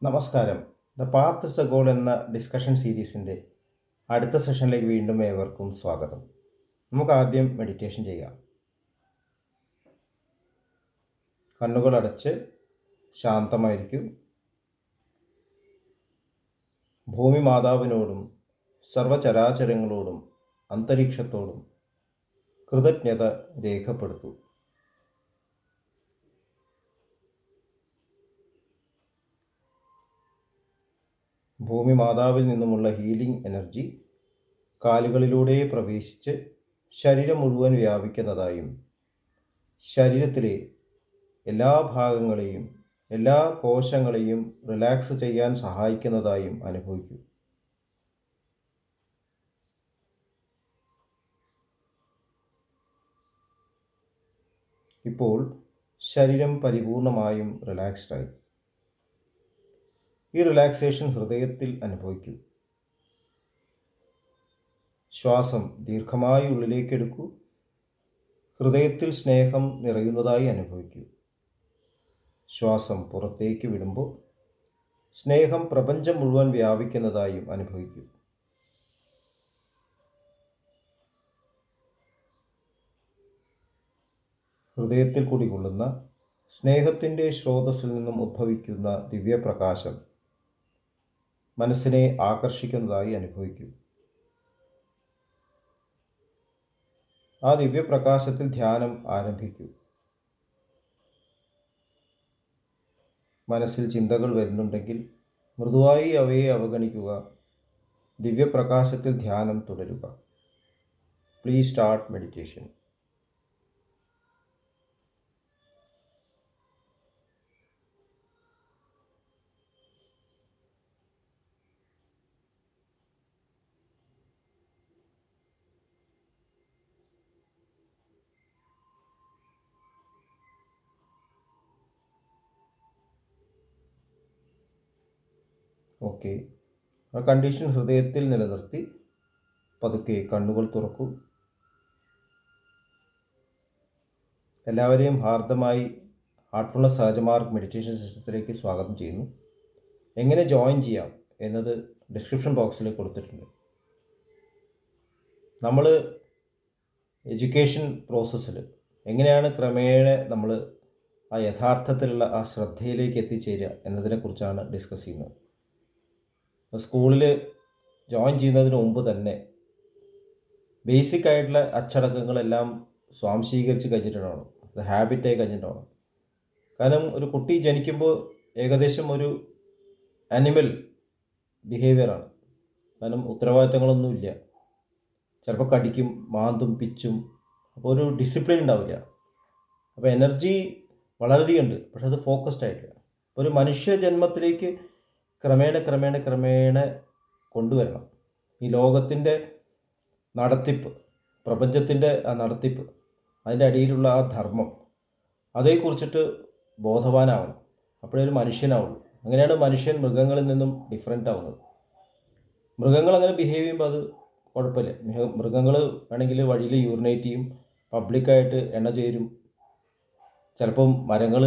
നമസ്കാരം. The path is the goal എന്ന discussion സീരീസിൻ്റെ അടുത്ത സെഷനിലേക്ക് വീണ്ടും ഏവർക്കും സ്വാഗതം. നമുക്ക് ആദ്യം മെഡിറ്റേഷൻ ചെയ്യാം. കണ്ണുകൾ അടച്ച് ശാന്തമായിരിക്കും. ഭൂമി മാതാവിനോടും സർവചരാചരങ്ങളോടും അന്തരീക്ഷത്തോടും കൃതജ്ഞത രേഖപ്പെടുത്തൂ. ഭൂമി മാതാവിൽ നിന്നുമുള്ള ഹീലിംഗ് എനർജി കാലുകളിലൂടെ പ്രവേശിച്ച് ശരീരം മുഴുവൻ വ്യാപിക്കുന്നതായും ശരീരത്തിലെ എല്ലാ ഭാഗങ്ങളെയും എല്ലാ കോശങ്ങളെയും റിലാക്സ് ചെയ്യാൻ സഹായിക്കുന്നതായും അനുഭവിക്കൂ. ഇപ്പോൾ ശരീരം പരിപൂർണമായും റിലാക്സ്ഡായി. ഈ റിലാക്സേഷൻ ഹൃദയത്തിൽ അനുഭവിക്കൂ. ശ്വാസം ദീർഘമായി ഉള്ളിലേക്കെടുക്കൂ. ഹൃദയത്തിൽ സ്നേഹം നിറയുന്നതായി അനുഭവിക്കൂ. ശ്വാസം പുറത്തേക്ക് വിടുമ്പോൾ സ്നേഹം പ്രപഞ്ചം മുഴുവൻ വ്യാപിക്കുന്നതായും അനുഭവിക്കൂ. ഹൃദയത്തിൽ കുടികൊള്ളുന്ന സ്നേഹത്തിൻ്റെ സ്രോതസ്സിൽ നിന്നും ഉദ്ഭവിക്കുന്ന ദിവ്യപ്രകാശം മനസ്സിനെ ആകർഷിക്കുന്നതായി അനുഭവിക്കൂ. ആ ദിവ്യപ്രകാശത്തിൽ ധ്യാനം ആരംഭിക്കൂ. മനസ്സിൽ ചിന്തകൾ വരുന്നുണ്ടെങ്കിൽ മൃദുവായി അവയെ അവഗണിക്കുക. ദിവ്യപ്രകാശത്തിൽ ധ്യാനം തുടരുക. Please start meditation. ഓക്കെ, ആ കണ്ടീഷൻ ഹൃദയത്തിൽ നിലനിർത്തി പതുക്കെ കണ്ണുകൾ തുറക്കൂ. എല്ലാവരെയും ഹാർദമായി ഹാർട്ട്ഫുൾനെസ് സഹജമാർഗ് മെഡിറ്റേഷൻ സിസ്റ്റത്തിലേക്ക് സ്വാഗതം ചെയ്യുന്നു. എങ്ങനെ ജോയിൻ ചെയ്യാം എന്നത് ഡിസ്ക്രിപ്ഷൻ ബോക്സിൽ കൊടുത്തിട്ടുണ്ട്. നമ്മൾ എഡ്യൂക്കേഷൻ പ്രോസസ്സിൽ എങ്ങനെയാണ് ക്രമേണ നമ്മൾ ആ യഥാർത്ഥത്തിലുള്ള ആ ശ്രദ്ധയിലേക്ക് എത്തിച്ചേരുക എന്നതിനെക്കുറിച്ചാണ് ഡിസ്കസ് ചെയ്യുന്നത്. സ്കൂളിൽ ജോയിൻ ചെയ്യുന്നതിന് മുമ്പ് തന്നെ ബേസിക് ആയിട്ടുള്ള അച്ചടക്കങ്ങളെല്ലാം സ്വാംശീകരിച്ച് കഴിഞ്ഞിട്ടുണ്ടാവണം. അത് ഹാബിറ്റായി കഴിഞ്ഞിട്ടുണ്ടാവണം. കാരണം ഒരു കുട്ടി ജനിക്കുമ്പോൾ ഏകദേശം ഒരു ആനിമൽ ബിഹേവിയറാണ്. കാരണം ഉത്തരവാദിത്തങ്ങളൊന്നുമില്ല. ചിലപ്പോൾ കടിക്കും, മാന്തും, പിച്ചും. അപ്പോൾ ഒരു ഡിസിപ്ലിൻ ഉണ്ടാവില്ല. അപ്പോൾ എനർജി വളരെയധികം ഉണ്ട്, പക്ഷെ അത് ഫോക്കസ്ഡ് ആയിട്ടില്ല. അപ്പോൾ ഒരു മനുഷ്യ ജന്മത്തിലേക്ക് ക്രമേണ കൊണ്ടുവരണം. ഈ ലോകത്തിൻ്റെ നടത്തിപ്പ്, പ്രപഞ്ചത്തിൻ്റെ ആ നടത്തിപ്പ്, അതിൻ്റെ അടിയിലുള്ള ആ ധർമ്മം, അതേക്കുറിച്ചിട്ട് ബോധവാനാവണം. അപ്പോഴേ ഒരു മനുഷ്യനാവുള്ളൂ. അങ്ങനെയാണ് മനുഷ്യൻ മൃഗങ്ങളിൽ നിന്നും ഡിഫറെൻ്റ് ആവുന്നത്. മൃഗങ്ങൾ അങ്ങനെ ബിഹേവ് ചെയ്യുമ്പോൾ അത് കുഴപ്പമില്ല. മൃഗങ്ങൾ വേണമെങ്കിൽ വഴിയിൽ യൂറിനേറ്റ് ചെയ്യും, പബ്ലിക്കായിട്ട് എണ്ണ ചേരും, ചിലപ്പം മരങ്ങൾ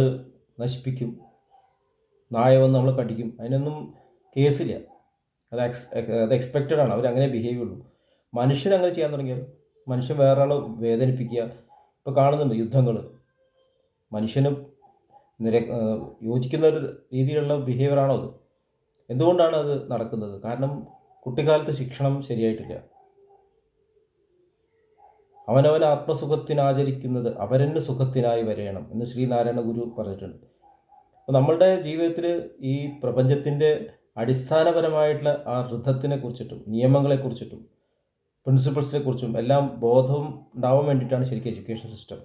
നശിപ്പിക്കും, നായ വന്ന് നമ്മളെ കടിക്കും. അതിനൊന്നും കേസില്ല. അത് എക്സ്പെക്റ്റഡ് ആണ്. അവരങ്ങനെ ബിഹേവ് ചെയ്യുള്ളൂ. മനുഷ്യൻ അങ്ങനെ ചെയ്യാൻ തുടങ്ങിയാൽ മനുഷ്യൻ വേറൊരാളെ വേദനിപ്പിക്കുക. ഇപ്പോൾ കാണുന്നുണ്ട് യുദ്ധങ്ങൾ. മനുഷ്യന് യോജിക്കുന്ന ഒരു രീതിയിലുള്ള ബിഹേവിയറാണോ അത്? എന്തുകൊണ്ടാണ് അത് നടക്കുന്നത്? കാരണം കുട്ടിക്കാലത്ത് ശിക്ഷണം ശരിയായിട്ടില്ല. അവനവൻ ആത്മസുഖത്തിനാചരിക്കുന്നത് അവരന് സുഖത്തിനായി വരയണം എന്ന് ശ്രീനാരായണ ഗുരു പറഞ്ഞിട്ടുണ്ട്. അപ്പോൾ നമ്മളുടെ ജീവിതത്തിൽ ഈ പ്രപഞ്ചത്തിൻ്റെ അടിസ്ഥാനപരമായിട്ടുള്ള ആ ഋതത്തിനെ കുറിച്ചിട്ടും നിയമങ്ങളെക്കുറിച്ചിട്ടും പ്രിൻസിപ്പിൾസിനെ കുറിച്ചും എല്ലാം ബോധവും ഉണ്ടാവാൻ വേണ്ടിയിട്ടാണ് ശരിക്കും എഡ്യൂക്കേഷൻ സിസ്റ്റം.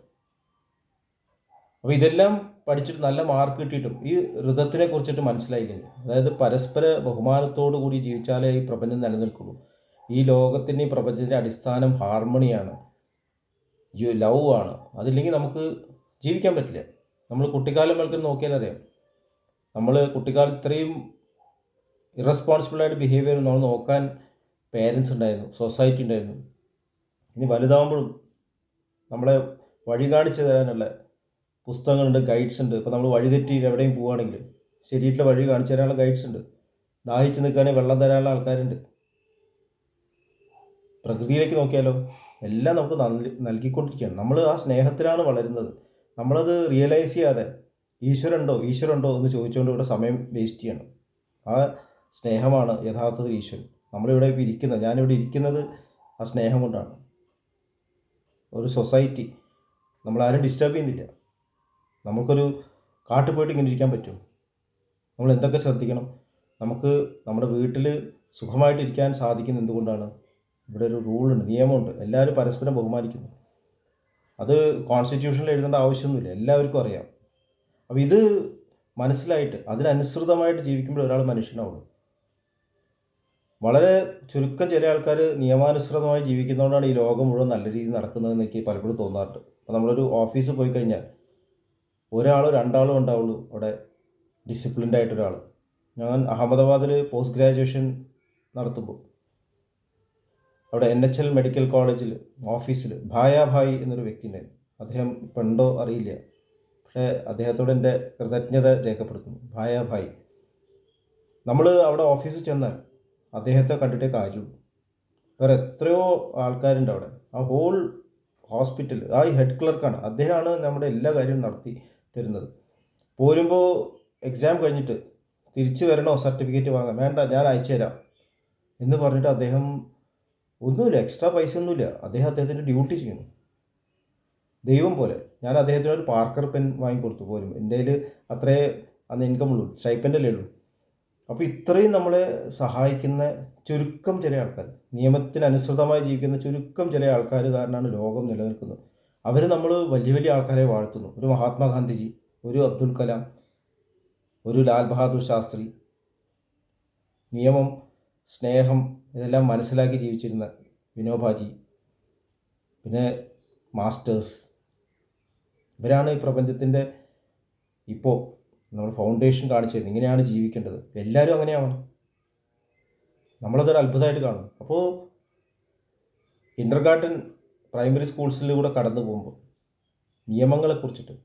അപ്പോൾ ഇതെല്ലാം പഠിച്ചിട്ട് നല്ല മാർക്ക് കിട്ടിയിട്ടും ഈ ഋതത്തിനെ കുറിച്ചിട്ട് മനസ്സിലായില്ലെങ്കിൽ, അതായത് പരസ്പര ബഹുമാനത്തോടു കൂടി ജീവിച്ചാലേ ഈ പ്രപഞ്ചം നിലനിൽക്കുള്ളൂ. ഈ ലോകത്തിൻ്റെ ഈ പ്രപഞ്ചത്തിൻ്റെ അടിസ്ഥാനം ഹാർമണിയാണ്, ലവ് ആണ്. അതില്ലെങ്കിൽ നമുക്ക് ജീവിക്കാൻ പറ്റില്ല. നമ്മൾ കുട്ടിക്കാലം മുതൽക്ക് നോക്കിയാൽ അറിയാം. നമ്മൾ കുട്ടിക്കാലത്ത് ഇത്രയും ഇറസ്പോൺസിബിളായിട്ട് ബിഹേവിയർ നമ്മൾ നോക്കാൻ പേരൻസ് ഉണ്ടായിരുന്നു, സൊസൈറ്റി ഉണ്ടായിരുന്നു. ഇനി വലുതാകുമ്പോഴും നമ്മളെ വഴി കാണിച്ചു തരാനുള്ള പുസ്തകങ്ങളുണ്ട്, ഗൈഡ്സ് ഉണ്ട്. ഇപ്പോൾ നമ്മൾ വഴിതെറ്റി എവിടെയും പോവുകയാണെങ്കിൽ ശരിയായിട്ടുള്ള വഴി കാണിച്ചു തരാനുള്ള ഗൈഡ്സ് ഉണ്ട്. ദാഹിച്ച് നിൽക്കുകയാണെങ്കിൽ വെള്ളം തരാനുള്ള ആൾക്കാരുണ്ട്. പ്രകൃതിയിലേക്ക് നോക്കിയാലോ, എല്ലാം നമുക്ക് നൽകിക്കൊണ്ടിരിക്കുകയാണ്. നമ്മൾ ആ സ്നേഹത്തിലാണ് വളരുന്നത്. നമ്മളത് റിയലൈസ് ചെയ്യാതെ ഈശ്വരുണ്ടോ എന്ന് ചോദിച്ചുകൊണ്ട് ഇവിടെ സമയം വേസ്റ്റ് ചെയ്യണം. ആ സ്നേഹമാണ് യഥാർത്ഥത്തിൽ ഈശ്വരൻ. നമ്മളിവിടെ ഇപ്പോൾ ഇരിക്കുന്നത്, ഞാനിവിടെ ഇരിക്കുന്നത് ആ സ്നേഹം കൊണ്ടാണ്. ഒരു സൊസൈറ്റി നമ്മളാരും ഡിസ്റ്റർബ് ചെയ്യുന്നില്ല. നമുക്കൊരു കാട്ടിൽ പോയിട്ട് ഇങ്ങനെ ഇരിക്കാൻ പറ്റും. നമ്മൾ എന്തൊക്കെ ശ്രദ്ധിക്കണം? നമുക്ക് നമ്മുടെ വീട്ടിൽ സുഖമായിട്ടിരിക്കാൻ സാധിക്കുന്നത് എന്തുകൊണ്ടാണ്? ഇവിടെ ഒരു റൂളുണ്ട്, നിയമമുണ്ട്, എല്ലാവരും പരസ്പരം ബഹുമാനിക്കുന്നു. അത് കോൺസ്റ്റിറ്റ്യൂഷനിൽ എഴുതേണ്ട ആവശ്യമൊന്നുമില്ല, എല്ലാവർക്കും അറിയാം. അപ്പോൾ ഇത് മനസ്സിലായിട്ട് അതിനനുസൃതമായിട്ട് ജീവിക്കുമ്പോൾ ഒരാൾ മനുഷ്യനാവുള്ളൂ. വളരെ ചുരുക്കം ചില ആൾക്കാർ നിയമാനുസൃതമായി ജീവിക്കുന്നതുകൊണ്ടാണ് ഈ ലോകം മുഴുവൻ നല്ല രീതിയിൽ നടക്കുന്നതെന്ന് എനിക്ക് പലപ്പോഴും തോന്നാറുണ്ട്. അപ്പോൾ നമ്മളൊരു ഓഫീസിൽ പോയി കഴിഞ്ഞാൽ ഒരാളോ രണ്ടാളോ ഉണ്ടാവുള്ളൂ അവിടെ ഡിസിപ്ലിൻഡ് ആയിട്ടൊരാൾ. ഞാൻ അഹമ്മദാബാദിൽ പോസ്റ്റ് ഗ്രാജുവേഷൻ നടത്തുമ്പോൾ അവിടെ NHL മെഡിക്കൽ കോളേജിൽ ഓഫീസിൽ ഭായി എന്നൊരു വ്യക്തി ഉണ്ടായിരുന്നു. അദ്ദേഹം ഇപ്പം ഉണ്ടോ അറിയില്ല, പക്ഷേ അദ്ദേഹത്തോട് എൻ്റെ കൃതജ്ഞത രേഖപ്പെടുത്തുന്നു. ഭായി നമ്മൾ അവിടെ ഓഫീസിൽ ചെന്നാൽ അദ്ദേഹത്തെ കണ്ടിട്ടേ കാര്യമുള്ളൂ. വേറെ എത്രയോ ആൾക്കാരുണ്ട് അവിടെ. ആ ഹോൾ ഹോസ്പിറ്റൽ ആ ഹെഡ് ക്ലർക്കാണ്, അദ്ദേഹമാണ് നമ്മുടെ എല്ലാ കാര്യവും നടത്തി തരുന്നത്. പോരുമ്പോൾ എക്സാം കഴിഞ്ഞിട്ട് തിരിച്ചു വരണോ സർട്ടിഫിക്കറ്റ് വാങ്ങാൻ? വേണ്ട, ഞാൻ അയച്ചു തരാം എന്ന് പറഞ്ഞിട്ട് അദ്ദേഹം ഒന്നുമില്ല, എക്സ്ട്രാ പൈസ ഒന്നുമില്ല, അദ്ദേഹത്തിൻ്റെ ഡ്യൂട്ടി ചെയ്യുന്നു ദൈവം പോലെ. ഞാൻ അദ്ദേഹത്തിന് ഒരു പാർക്കർ പെൻ വാങ്ങിക്കൊടുത്തു പോലും. എൻ്റെ കയ്യിൽ അത്രേ അന്ന് ഇൻകം ഉള്ളൂ, സ്റ്റൈപ്പൻ്റല്ലേ ഉള്ളൂ. അപ്പോൾ ഇത്രയും നമ്മളെ സഹായിക്കുന്ന ചുരുക്കം ചില ആൾക്കാർ, നിയമത്തിനനുസൃതമായി ജീവിക്കുന്ന ചുരുക്കം ചില ആൾക്കാർ കാരണമാണ് ലോകം നിലനിൽക്കുന്നത്. അവർ നമ്മൾ വലിയ വലിയ ആൾക്കാരെ വാഴ്ത്തുന്നു. ഒരു മഹാത്മാഗാന്ധിജി, ഒരു അബ്ദുൽ കലാം, ഒരു ലാൽ ബഹാദൂർ ശാസ്ത്രി, നിയമം, സ്നേഹം ഇതെല്ലാം മനസ്സിലാക്കി ജീവിച്ചിരുന്ന വിനോബാജി, പിന്നെ മാസ്റ്റേഴ്സ്. ഇവരാണ് ഈ പ്രപഞ്ചത്തിൻ്റെ ഇപ്പോൾ നമ്മൾ ഫൗണ്ടേഷൻ കാണിച്ചു തരുന്നത്. ഇങ്ങനെയാണ് ജീവിക്കേണ്ടത്, എല്ലാവരും അങ്ങനെയാവണം. നമ്മളതൊരു അത്ഭുതമായിട്ട് കാണും. അപ്പോൾ കിൻഡർഗാർട്ടൻ, പ്രൈമറി സ്കൂൾസിലൂടെ കടന്നു പോകുമ്പോൾ നിയമങ്ങളെക്കുറിച്ചിട്ട്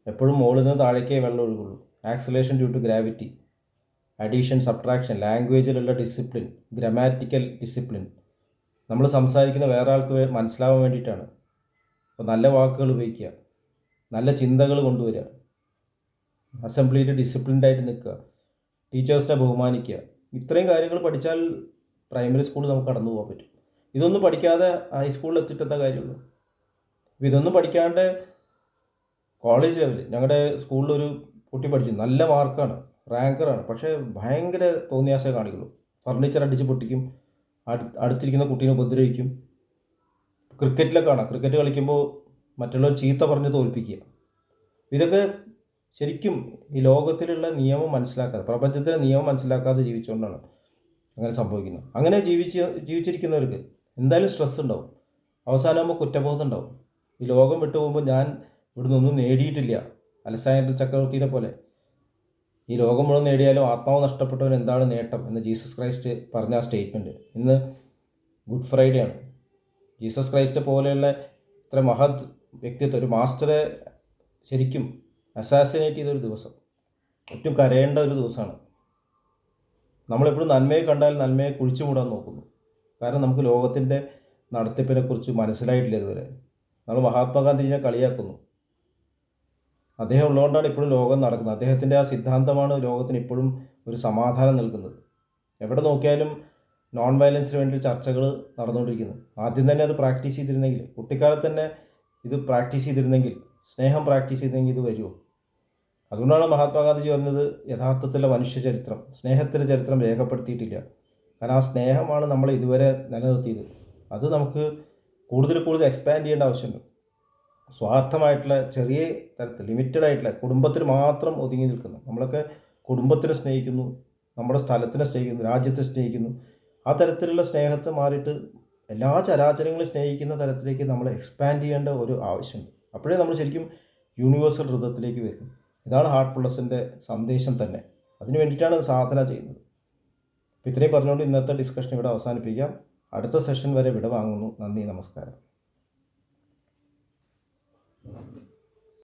എപ്പോഴും മുകളിൽ നിന്ന് താഴേക്കേ വെള്ളം ഒഴുകുള്ളൂ. Acceleration due to gravity, addition, subtraction, ലാംഗ്വേജിലുള്ള ഡിസിപ്ലിൻ, ഗ്രാമാറ്റിക്കൽ ഡിസിപ്ലിൻ. നമ്മൾ സംസാരിക്കുന്ന വേറെ ആൾക്ക് മനസ്സിലാവാൻ വേണ്ടിയിട്ടാണ്. അപ്പോൾ നല്ല വാക്കുകൾ ഉപയോഗിക്കുക, നല്ല ചിന്തകൾ കൊണ്ടുവരിക, അസംബ്ലിയിൽ ഡിസിപ്ലിൻഡായിട്ട് നിൽക്കുക, ടീച്ചേഴ്സിനെ ബഹുമാനിക്കുക. ഇത്രയും കാര്യങ്ങൾ പഠിച്ചാൽ പ്രൈമറി സ്കൂളിൽ നമുക്ക് കടന്നു പോകാൻ പറ്റും. ഇതൊന്നും പഠിക്കാതെ ഹൈസ്കൂളിൽ എത്തിയിട്ടെന്താ കാര്യമുള്ളൂ? അപ്പോൾ ഇതൊന്നും പഠിക്കാണ്ട് കോളേജ് ലെവലിൽ ഞങ്ങളുടെ സ്കൂളിലൊരു കുട്ടി പഠിച്ചു, നല്ല മാർക്കാണ്, റാങ്കറാണ്, പക്ഷേ ഭയങ്കര തോന്നിയാസേ കാണിക്കുള്ളൂ. ഫർണിച്ചർ അടിച്ച് പൊട്ടിക്കും, അടുത്തിരിക്കുന്ന കുട്ടീനെ ഉപദ്രവിക്കും. ക്രിക്കറ്റിലൊക്കെ കാണാം, ക്രിക്കറ്റ് കളിക്കുമ്പോൾ മറ്റുള്ളവർ ചീത്ത പറഞ്ഞ് തോൽപ്പിക്കുക. ഇതൊക്കെ ശരിക്കും ഈ ലോകത്തിലുള്ള നിയമം മനസ്സിലാക്കാതെ, പ്രപഞ്ചത്തിലെ നിയമം മനസ്സിലാക്കാതെ ജീവിച്ചുകൊണ്ടാണ് അങ്ങനെ സംഭവിക്കുന്നത്. അങ്ങനെ ജീവിച്ചിരിക്കുന്നവർക്ക് എന്തായാലും സ്ട്രെസ് ഉണ്ടാവും, അവസാനമാകുമ്പോൾ കുറ്റബോധം ഉണ്ടാവും. ഈ ലോകം വിട്ടു പോകുമ്പോൾ ഞാൻ ഇവിടുന്ന് ഒന്നും നേടിയിട്ടില്ല, അലക്സാണ്ടർ ചക്രവർത്തിയെ പോലെ. ഈ ലോകം മുഴുവൻ നേടിയാലും ആത്മാവ് നഷ്ടപ്പെട്ടവൻ എന്താണ് നേട്ടം എന്ന് ജീസസ് ക്രൈസ്റ്റ് പറഞ്ഞ ആ സ്റ്റേറ്റ്മെൻറ്റ്. ഇന്ന് ഗുഡ് ഫ്രൈഡേ ആണ്. ജീസസ് ക്രൈസ്റ്റ് പോലെയുള്ള ഇത്ര മഹത് വ്യക്തിത്വം, ഒരു മാസ്റ്ററെ ശരിക്കും അസാസിനേറ്റ് ചെയ്തൊരു ദിവസം, ഏറ്റവും കരയേണ്ട ഒരു ദിവസമാണ്. നമ്മളെപ്പോഴും നന്മയെ കണ്ടാൽ നന്മയെ കുഴിച്ചു മൂടാൻ നോക്കുന്നു. കാരണം നമുക്ക് ലോകത്തിൻ്റെ നടത്തിപ്പിനെക്കുറിച്ച് മനസ്സിലായിട്ടില്ല ഇതുവരെ. നമ്മൾ മഹാത്മാഗാന്ധിജിനെ കളിയാക്കുന്നു. അദ്ദേഹം ഉള്ളതുകൊണ്ടാണ് ഇപ്പോഴും ലോകം നടക്കുന്നത്. അദ്ദേഹത്തിൻ്റെ ആ സിദ്ധാന്തമാണ് ലോകത്തിന് ഇപ്പോഴും ഒരു സമാധാനം നൽകുന്നത്. എവിടെ നോക്കിയാലും നോൺ വയലൻസിന് വേണ്ടി ചർച്ചകൾ നടന്നുകൊണ്ടിരിക്കുന്നു. ആദ്യം തന്നെ അത് പ്രാക്ടീസ് ചെയ്തിരുന്നെങ്കിൽ, കുട്ടിക്കാലത്ത് തന്നെ ഇത് പ്രാക്ടീസ് ചെയ്തിരുന്നെങ്കിൽ, സ്നേഹം പ്രാക്ടീസ് ചെയ്തിരുന്നെങ്കിൽ ഇത് വരുമോ? അതുകൊണ്ടാണ് മഹാത്മാഗാന്ധിജി പറഞ്ഞത്, യഥാർത്ഥത്തിലുള്ള മനുഷ്യ ചരിത്രം, സ്നേഹത്തിൻ്റെ ചരിത്രം രേഖപ്പെടുത്തിയിട്ടില്ല. കാരണം ആ സ്നേഹമാണ് നമ്മളെ ഇതുവരെ നിലനിർത്തിയത്. അത് നമുക്ക് കൂടുതൽ എക്സ്പാൻഡ് ചെയ്യേണ്ട ആവശ്യമുണ്ട്. സ്വാർത്ഥമായിട്ടുള്ള ചെറിയ തരത്തിൽ ലിമിറ്റഡ് ആയിട്ടുള്ള കുടുംബത്തിന് മാത്രം ഒതുങ്ങി നിൽക്കുന്നു. നമ്മളൊക്കെ കുടുംബത്തിനെ സ്നേഹിക്കുന്നു, നമ്മുടെ സ്ഥലത്തിനെ സ്നേഹിക്കുന്നു, രാജ്യത്തെ സ്നേഹിക്കുന്നു. ആ തരത്തിലുള്ള സ്നേഹത്തെ മാറിയിട്ട് എല്ലാ ചരാചരങ്ങളും സ്നേഹിക്കുന്ന തരത്തിലേക്ക് നമ്മൾ എക്സ്പാൻഡ് ചെയ്യേണ്ട ഒരു ആവശ്യമുണ്ട്. അപ്പോഴേ നമ്മൾ ശരിക്കും യൂണിവേഴ്സൽ ഹൃദയത്തിലേക്ക് വരും. ഇതാണ് ഹാർട്ട്ഫുൾനെസ്സിൻ്റെ സന്ദേശം തന്നെ. അതിന് വേണ്ടിയിട്ടാണ് സാധന ചെയ്യുന്നത്. അപ്പോൾ ഇത്രയും പറഞ്ഞുകൊണ്ട് ഇന്നത്തെ ഡിസ്കഷൻ ഇവിടെ അവസാനിപ്പിക്കാം. അടുത്ത സെഷൻ വരെ വിട വാങ്ങുന്നു. നന്ദി, നമസ്കാരം.